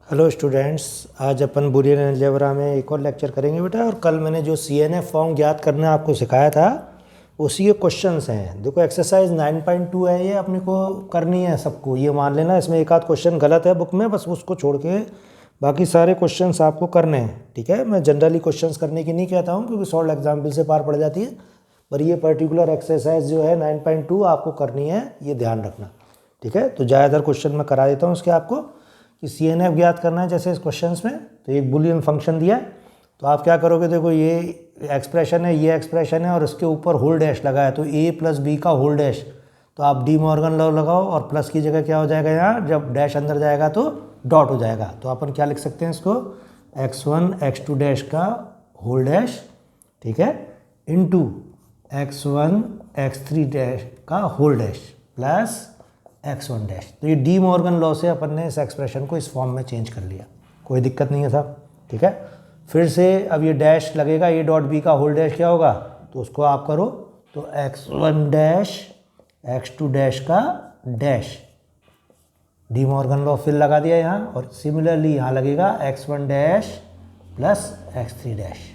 Hello students, आज अपन Boolean algebra में एक और लेक्चर करेंगे बेटा। और कल मैंने जो CNF फॉर्म ज्ञात करना आपको सिखाया था उसी के क्वेश्चंस हैं। देखो एक्सरसाइज 9.2 है, ये अपने को करनी है सबको, ये मान लेना। इसमें एक आध क्वेश्चन गलत है बुक में, बस उसको छोड़ के बाकी सारे क्वेश्चंस आपको करने हैं, ठीक है। मैं जनरली क्वेश्चंस करने की नहीं कहता हूँ क्योंकि सॉल्व एग्जाम्पल से पार पड़ जाती है, पर ये पर्टिकुलर एक्सरसाइज जो है 9.2 आपको करनी है, ये ध्यान रखना, ठीक है। तो ज़्यादातर क्वेश्चन मैं करा देता हूँ इसके आपको कि CNF ज्ञात करना है। जैसे इस क्वेश्चंस में तो एक बुलियन फंक्शन दिया है, तो आप क्या करोगे, देखो ये एक्सप्रेशन है, ये एक्सप्रेशन है और इसके ऊपर होल डैश लगा है, तो A + B का होल डैश, तो आप डी मॉर्गन लॉ लगाओ और प्लस की जगह क्या हो जाएगा, यहाँ जब डैश अंदर जाएगा तो डॉट हो जाएगा। तो अपन क्या लिख सकते हैं इसको, x1 x2 डैश का होल डैश, ठीक है, इंटू x1 x3 डैश का whole dash plus x1 dash. तो ये डी मॉर्गन लॉ से अपन ने इस एक्सप्रेशन को इस फॉर्म में चेंज कर लिया, कोई दिक्कत नहीं है साहब, ठीक है। फिर से अब ये डैश लगेगा, A डॉट B का होल डैश क्या होगा, तो उसको आप करो, तो x1 डैश x2 डैश का डैश, डी मॉर्गन लॉ फिर लगा दिया यहाँ, और सिमिलरली यहाँ लगेगा x1 dash plus x3 dash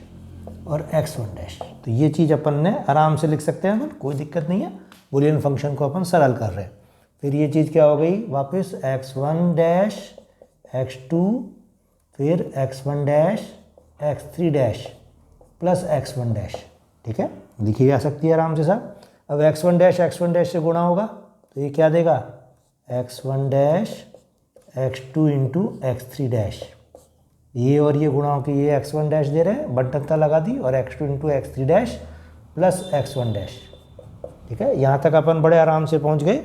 और x1 डैश। तो ये चीज़ अपन ने आराम से लिख सकते हैं अपन, कोई दिक्कत नहीं है। बुलियन फंक्शन को अपन सरल कर रहे हैं। फिर ये चीज़ क्या हो गई वापस, x1 डैश x2 फिर x1 dash x3 dash plus x1 dash, ठीक है, लिखी जा सकती है आराम से साहब। अब x1 डैश से गुणा होगा तो ये क्या देगा, x1 dash x2 into x3 dash, ये और ये गुणा होकर ये x1 डैश दे रहे हैं, बंटनता लगा दी, और x2 into x3 dash plus x1 dash, ठीक है। यहाँ तक अपन बड़े आराम से पहुँच गए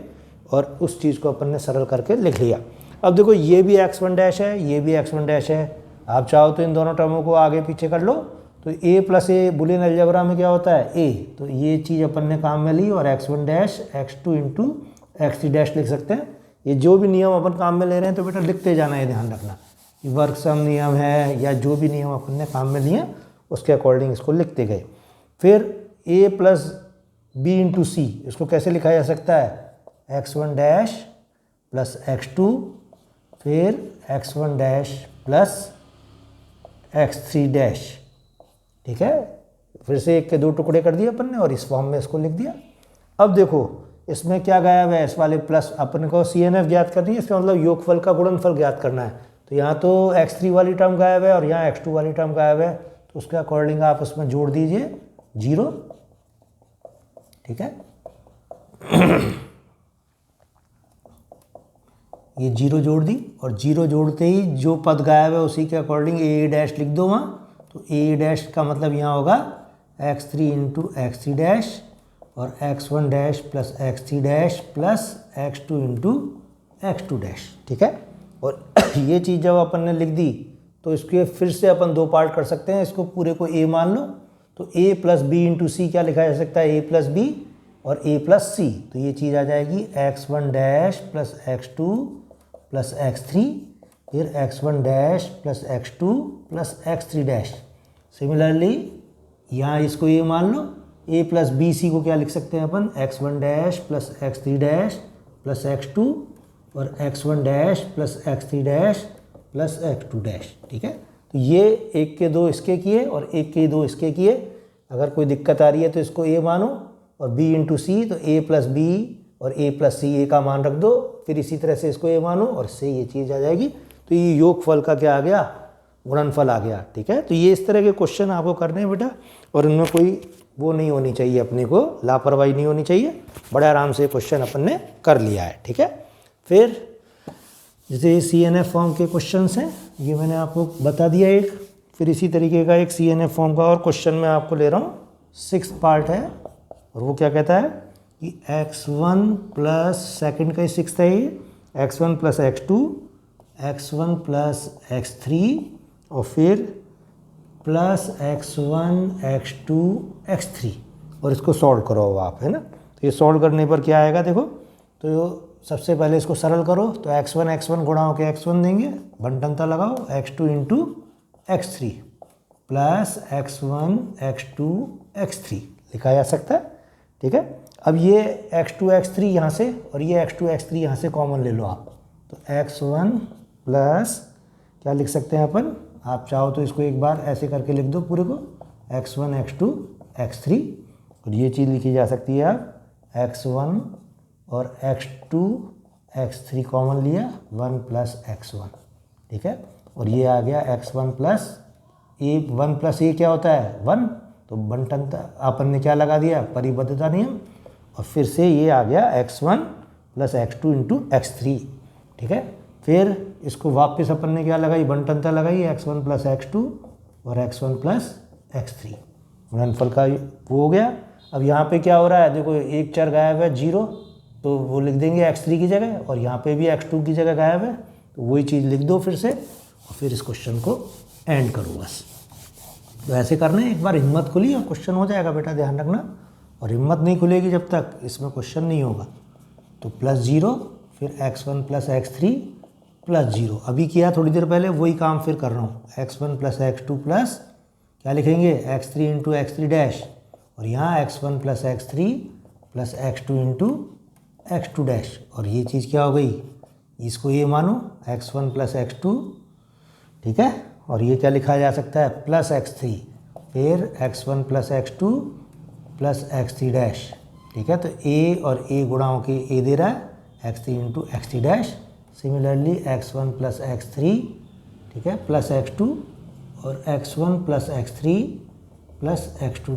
और उस चीज़ को अपन ने सरल करके लिख लिया। अब देखो ये भी x1 डैश है, ये भी x1 डैश है, आप चाहो तो इन दोनों टर्मों को आगे पीछे कर लो, तो A + A बुलियन अलजेब्रा में क्या होता है, A, तो ये चीज़ अपन ने काम में ली, और x1 dash x2 into x3 dash लिख सकते हैं। ये जो भी नियम अपन काम में ले रहे हैं तो बेटा लिखते जाना है, ध्यान रखना, वर्ग सम नियम है या जो भी नियम अपन ने काम में लिए उसके अकॉर्डिंग इसको लिखते गए। फिर A + B इंटू C, इसको कैसे लिखा जा सकता है, x1 डैश प्लस x2 फिर x1 dash plus x3 dash, ठीक है। फिर से एक के दो टुकड़े कर दिए अपन ने और इस फॉर्म में इसको लिख दिया। अब देखो इसमें क्या गायब है, इस वाले प्लस, अपन को CNF ज्ञात करनी है, इसका मतलब योगफल का गुणनफल ज्ञात करना है। तो यहाँ तो x3 वाली टर्म गायब है और यहाँ x2 वाली टर्म गायब है, तो उसके अकॉर्डिंग आप उसमें जोड़ दीजिए 0, ठीक है। ये 0 जोड़ दी, और 0 जोड़ते ही जो पद गायब है उसी के अकॉर्डिंग A डैश लिख दो वहाँ, तो A डैश का मतलब यहाँ होगा x3 इंटू x3 डैश और x1 dash plus x3 dash plus x2 into x2 dash, ठीक है। और ये चीज़ जब अपन ने लिख दी तो इसके फिर से अपन दो पार्ट कर सकते हैं, इसको पूरे को A मान लो, तो A + B इंटू C क्या लिखा जा सकता है, A + B और A + C, तो ये चीज़ आ जाएगी x1 dash plus x2 plus x3 फिर x1 dash plus x2 plus x3 dash. Similarly यहाँ इसको ये मान लो, A + BC को क्या लिख सकते हैं अपन, x1 dash plus x3 dash plus x2 और x1 dash plus x3 dash plus x2 dash, ठीक है। तो ये एक के दो इसके किए और एक के दो इसके किए। अगर कोई दिक्कत आ रही है तो इसको A मानो और B इंटू C, तो A + B और A + C A का मान रख दो, फिर इसी तरह से इसको A मानो और इससे ये चीज़ आ जाएगी। तो ये योगफल का क्या आ गया, गुणनफल आ गया, ठीक है। तो ये इस तरह के क्वेश्चन आपको करने हैं बेटा, और इनमें कोई वो नहीं होनी चाहिए, अपने को लापरवाही नहीं होनी चाहिए। बड़े आराम से क्वेश्चन अपन ने कर लिया है, ठीक है। फिर जैसे CNF फॉर्म के क्वेश्चंस हैं, ये मैंने आपको बता दिया एक। फिर इसी तरीके का एक CNF फॉर्म का और क्वेश्चन मैं आपको ले रहा हूँ, 6th पार्ट है, और वो क्या कहता है कि x1 प्लस सेकेंड का 6th है ये, x1 plus x2 x1 plus x3 और फिर प्लस x1 x2 x3, और इसको सॉल्व करो आप, है ना। तो ये सॉल्व करने पर क्या आएगा देखो, तो सबसे पहले इसको सरल करो, तो x1 गुणा होकर x1 देंगे, बंटनता लगाओ, x2 into x3 plus x1 x2 x3 लिखा जा सकता है, ठीक है। अब ये x2 x3 यहाँ से और ये x2 x3 यहाँ से कॉमन ले लो आप, तो x1 प्लस क्या लिख सकते हैं अपन, आप चाहो तो इसको एक बार ऐसे करके लिख दो पूरे को, x1 x2 x3, और ये चीज़ लिखी जा सकती है आप x1 और x2 x3 कॉमन लिया 1 + x1, ठीक है। और ये आ गया x1 + a, 1 + a क्या होता है 1, तो बंटनता अपन ने क्या लगा दिया, परिबद्धता नियम, और फिर से ये आ गया x1 + x2 × x3, ठीक है। फिर इसको वापस अपन ने क्या लगाई, बंटनता लगाई, x1 + x2 और x1 + x3, गुणनफल का वो हो गया। अब यहाँ पे क्या हो रहा है, देखो एक चर गायब है 0, तो वो लिख देंगे x3 की जगह, और यहाँ पे भी x2 की जगह गायब है, तो वही चीज़ लिख दो फिर से, और फिर इस क्वेश्चन को एंड करो बस। तो ऐसे करना है, एक बार हिम्मत खुली और क्वेश्चन हो जाएगा बेटा, ध्यान रखना। और हिम्मत नहीं खुलेगी जब तक इसमें क्वेश्चन नहीं होगा। तो +0, फिर x1 + x3 +0, अभी किया थोड़ी देर पहले, वही काम फिर कर रहा हूँ, x1 + x2 प्लस क्या लिखेंगे x3 × x3 और यहाँ x1 + x3 + x2 × x2, और ये चीज़ क्या हो गई, इसको ये मानो x1 + x2, ठीक है, और ये क्या लिखा जा सकता है +x3, फिर x1 + x2 + x3, ठीक है। तो a और a गुणाओं के a दे रहा है x3 × x3, similarly x1 + x3, ठीक है, +x2 और x1 + x3 + x2,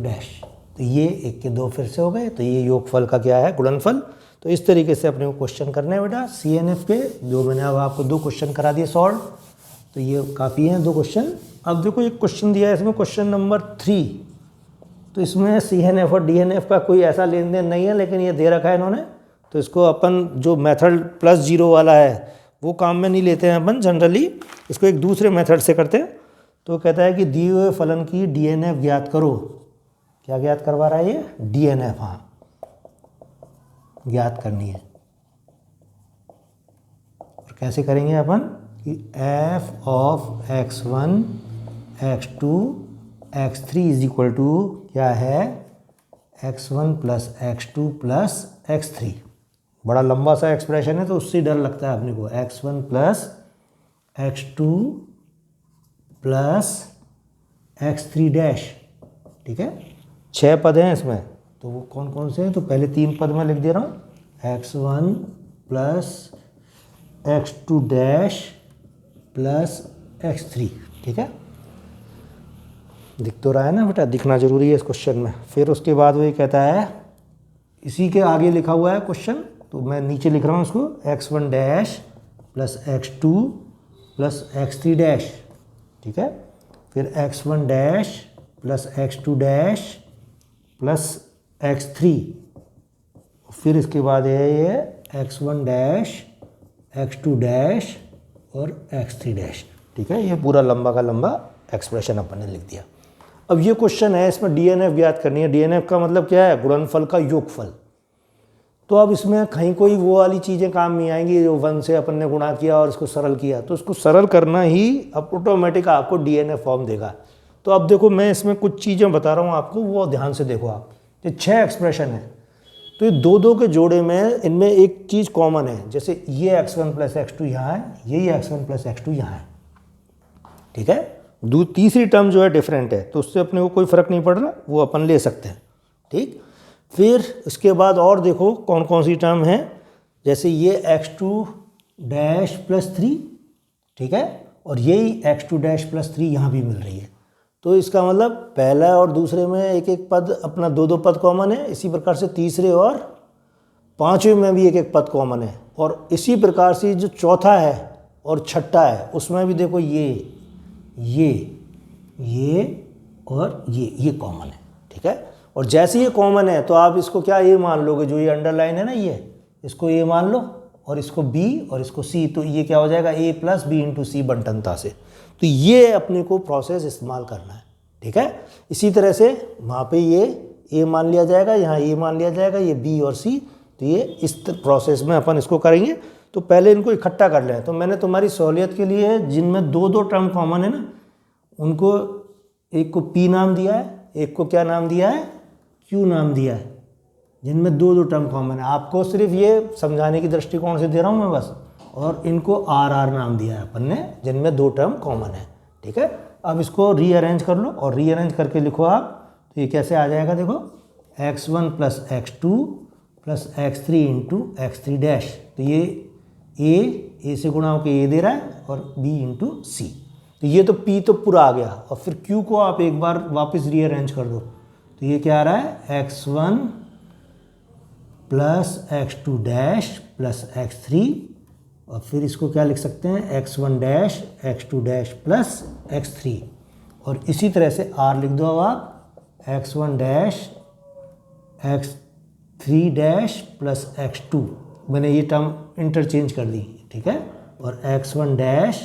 तो ये 1 के 2 फिर से हो गए। तो ये योगफल का क्या है, गुणनफल। तो इस तरीके से अपने को क्वेश्चन करने हैं बेटा CNF के, जो मैंने अब आपको 2 क्वेश्चन करा दिए सॉल्व, तो ये काफ़ी हैं 2 क्वेश्चन। अब देखो एक क्वेश्चन दिया है इसमें, क्वेश्चन नंबर 3, तो इसमें CNF और DNF का कोई ऐसा लेन देन नहीं है, लेकिन ये दे रखा है इन्होंने, तो इसको अपन जो मेथड +0 वाला है वो काम में नहीं लेते हैं अपन जनरली, इसको एक दूसरे मेथड से करते हैं। तो कहता है कि दिए हुए फलन की DNF ज्ञात करो। क्या ज्ञात करवा रहा है ये, DNF, हाँ ज्ञात करनी है। और कैसे करेंगे अपन कि f of x1 x2 x3 = क्या है, x1 + x2 + x3। बड़ा लंबा सा एक्सप्रेशन है तो उससे डर लगता है अपने को, x1 + x2 + x3, ठीक है। 6 पद हैं इसमें, तो वो कौन कौन से हैं, तो पहले 3 पद में लिख दे रहा हूँ, x1 + x2 + x3, ठीक है। दिख तो रहा है ना बेटा, दिखना जरूरी है इस क्वेश्चन में। फिर उसके बाद वो ये कहता है, इसी के आगे लिखा हुआ है क्वेश्चन, तो मैं नीचे लिख रहा हूँ इसको, x1 + x2 + x3, ठीक है। फिर x1 + x2 + x3, फिर इसके बाद है ये x1 x2 और x3, ठीक है। ये पूरा लंबा का लंबा एक्सप्रेशन अपन ने लिख दिया। अब ये क्वेश्चन है, इसमें DNF ज्ञात करनी है। DNF का मतलब क्या है, गुणनफल का योगफल। तो अब इसमें कहीं कोई वो वाली चीज़ें काम नहीं आएंगी जो 1 से अपन ने गुणा किया और इसको सरल किया, तो इसको सरल करना ही अब ऑटोमेटिक आपको DNF फॉर्म देगा। तो अब देखो मैं इसमें कुछ चीज़ें बता रहा हूँ आपको, वो ध्यान से देखो आप। ये 6 एक्सप्रेशन है, तो ये 2-2 के जोड़े में इनमें एक चीज़ कॉमन है, जैसे ये x1 + x2 यहाँ है, यही x1 + x2 यहाँ है, ठीक है। तीसरी टर्म जो है डिफरेंट है, तो उससे अपने को कोई फ़र्क नहीं पड़ रहा, वो अपन ले सकते हैं, ठीक। फिर इसके बाद और देखो कौन कौन सी टर्म है, जैसे ये x2 + 3, ठीक है, और यही x2 + 3 यहाँ भी मिल रही है। तो इसका मतलब पहला और दूसरे में एक एक पद अपना 2-2 पद कॉमन है, इसी प्रकार से तीसरे और पांचवें में भी एक एक पद कॉमन है, और इसी प्रकार से जो चौथा है और छठा है उसमें भी देखो ये और ये कॉमन है, ठीक है। और जैसे ये कॉमन है तो आप इसको क्या ये मान लोगे, जो ये अंडरलाइन है ना, ये इसको ये मान लो, और इसको B और इसको C, तो ये क्या हो जाएगा A + B × C बंटनता से। तो ये अपने को प्रोसेस इस्तेमाल करना है, ठीक है। इसी तरह से वहाँ पे ये A मान लिया जाएगा, यहाँ A मान लिया जाएगा, ये B और C, तो ये इस प्रोसेस में अपन इसको करेंगे। तो पहले इनको इकट्ठा कर लें। तो मैंने तुम्हारी सहूलियत के लिए जिनमें 2-2 टर्म कॉमन है ना, उनको एक को P नाम दिया है, एक को क्या नाम दिया है, Q नाम दिया है, जिनमें 2-2 टर्म कॉमन है। आपको सिर्फ ये समझाने की दृष्टिकोण से दे रहा हूँ मैं बस, और इनको आर आर नाम दिया है अपन ने, जिनमें 2 टर्म कॉमन है। ठीक है, अब इसको रीअरेंज कर लो और रीअरेंज करके लिखो आप, तो ये कैसे आ जाएगा देखो, x1 plus x2 plus x3 into x3 dash. तो ये ए से गुणा होकर ए दे रहा है और b इंटू सी। तो ये तो p तो पूरा आ गया, और फिर q को आप एक बार वापस रीअरेंज कर दो, तो ये क्या आ रहा है, x1 plus x2 dash plus x3, और फिर इसको क्या लिख सकते हैं, x1 dash x2 dash plus x3, और इसी तरह से r लिख दो अब आप, x1 dash x3 dash plus x2, मैंने ये टर्म इंटरचेंज कर दी। ठीक है, और x1 dash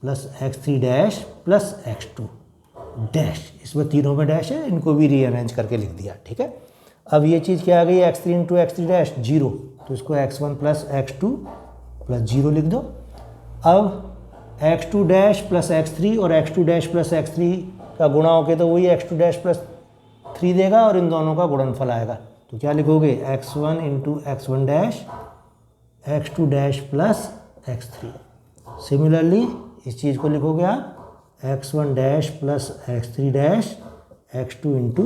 plus x3 dash plus x2 dash, इसमें तीनों में डैश है, इनको भी रीअरेंज करके लिख दिया। ठीक है, अब ये चीज़ क्या आ गई, x3 इंटू x3 डैश 0, तो इसको x1 प्लस x2 प्लस 0 लिख दो। अब x2 डैश प्लस x3 और x2 डैश प्लस x3 का गुणा होके तो वही x2 डैश प्लस 3 देगा, और इन दोनों का गुणनफल आएगा। तो क्या लिखोगे, x1 into x1 dash x2 dash plus x3। Similarly इस चीज़ को लिखोगे आप, x1 dash plus x3 dash x2 into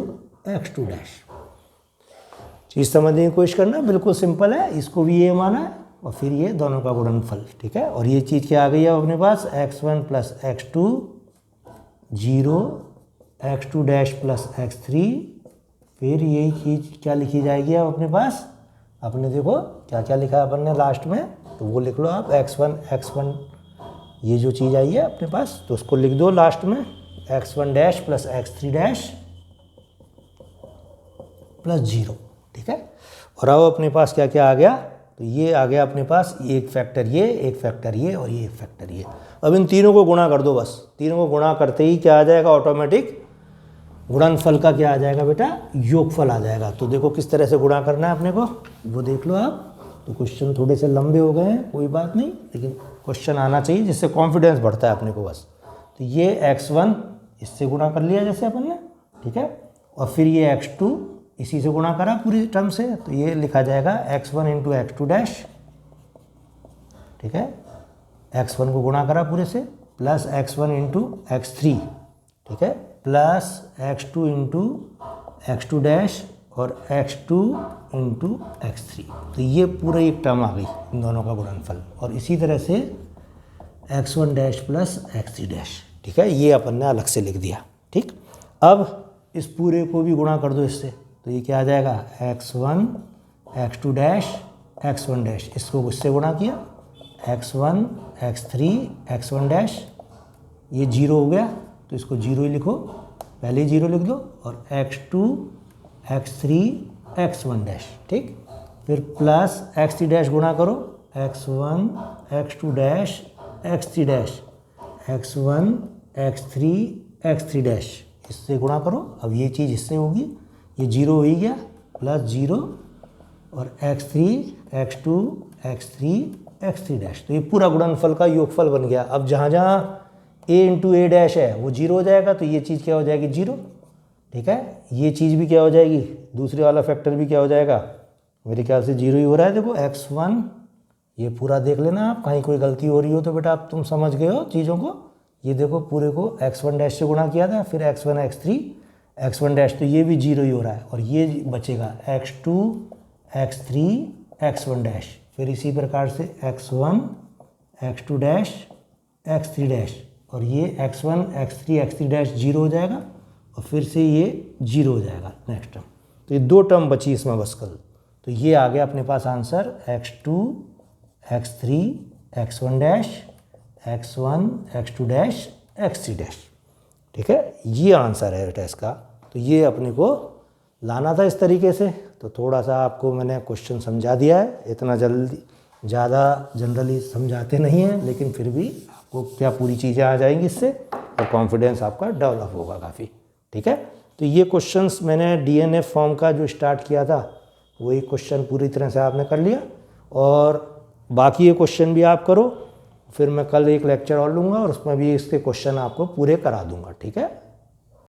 x2 dash. चीज़ समझने की कोशिश करना, बिल्कुल सिंपल है, इसको भी ये माना है और फिर ये दोनों का गुणनफल। ठीक है, और ये चीज़ क्या आ गई है अपने पास, x1 plus x2 0, x2 dash plus x3, फिर यही चीज़ क्या लिखी जाएगी अब अपने पास, अपने देखो क्या क्या लिखा है अपन ने लास्ट में, तो वो लिख लो आप, x1 ये जो चीज़ आई है अपने पास, तो उसको लिख दो लास्ट में, x1 dash plus x3 dash plus 0। ठीक है, और अब अपने पास क्या क्या आ गया, तो ये आ गया अपने पास एक फैक्टर ये, एक फैक्टर ये और ये एक फैक्टर ये। अब इन तीनों को गुणा कर दो, बस तीनों को गुणा करते ही क्या आ जाएगा, ऑटोमेटिक गुणनफल का क्या आ जाएगा बेटा, योगफल आ जाएगा। तो देखो किस तरह से गुणा करना है अपने को, वो देख लो आप। तो क्वेश्चन थोड़े से लंबे हो गए हैं, कोई बात नहीं, लेकिन क्वेश्चन आना चाहिए जिससे कॉन्फिडेंस बढ़ता है अपने को बस। तो ये x1 इससे गुणा कर लिया जैसे अपन ने, ठीक है, और फिर ये x2 इसी से गुणा करा पूरी टर्म से, तो ये लिखा जाएगा x1 इंटू x2 डैश। ठीक है, x1 को गुणा करा पूरे से, प्लस x1 इंटू x3, ठीक है, plus x2 into x2 dash और x2 इंटू x3। तो ये पूरा एक टर्म आ गई इन दोनों का गुणनफल, और इसी तरह से x1 dash plus x3 dash. ठीक है, ये अपन ने अलग से लिख दिया। ठीक, अब इस पूरे को भी गुणा कर दो इससे, तो ये क्या आ जाएगा, x1 x2 dash x1 dash, इसको इससे गुणा किया, x1 x3 x1 डैश, ये 0 हो गया तो इसको 0 ही लिखो, पहले ही 0 लिख दो, और x2 x3 x1 डैश। ठीक, फिर प्लस x3 डैश गुणा करो, x1 x2 dash x3 dash, x1 x3 x3 dash, इससे गुणा करो। अब ये चीज़ इससे होगी, ये 0 हो ही गया, प्लस 0 और x3 x2 x3 x3 dash. तो ये पूरा गुणनफल का योगफल बन गया। अब जहाँ जहाँ a इंटू ए डैश है वो 0 हो जाएगा, तो ये चीज़ क्या हो जाएगी, 0। ठीक है, ये चीज़ भी क्या हो जाएगी, दूसरे वाला फैक्टर भी क्या हो जाएगा, मेरे ख्याल से 0 ही हो रहा है। देखो x1, ये पूरा देख लेना आप, कहीं कोई गलती हो रही हो तो बेटा आप तुम समझ गए हो चीज़ों को। ये देखो पूरे को x1 डैश से गुणा किया था, फिर x1 x3 x1 डैश, तो ये भी 0 ही हो रहा है, और ये बचेगा x2 x3 x1 डैश, फिर इसी प्रकार से x1 x2 dash x3 dash, और ये x1 x3 x3 डैश 0 हो जाएगा, और फिर से ये 0 हो जाएगा नेक्स्ट टर्म। तो ये 2 टर्म बची इसमें बस कल। तो ये आ गया अपने पास answer, x2 x3 x1 dash x1 x2 dash x3 dash. ठीक है, ये आंसर है बेटा इसका। तो ये अपने को लाना था इस तरीके से, तो थोड़ा सा आपको मैंने क्वेश्चन समझा दिया है। इतना जल्दी ज़्यादा जनरली समझाते नहीं हैं, लेकिन फिर भी आपको क्या पूरी चीज़ें आ जाएंगी इससे, और कॉन्फिडेंस आपका डेवलप होगा काफ़ी। ठीक है, तो ये क्वेश्चंस मैंने डीएनएफ फॉर्म का जो स्टार्ट किया था वो एक क्वेश्चन पूरी तरह से आपने कर लिया, और बाकी ये क्वेश्चन भी आप करो। फिर मैं कल एक लेक्चर और लूँगा और उसमें भी इसके क्वेश्चन आपको पूरे करा दूँगा। ठीक है।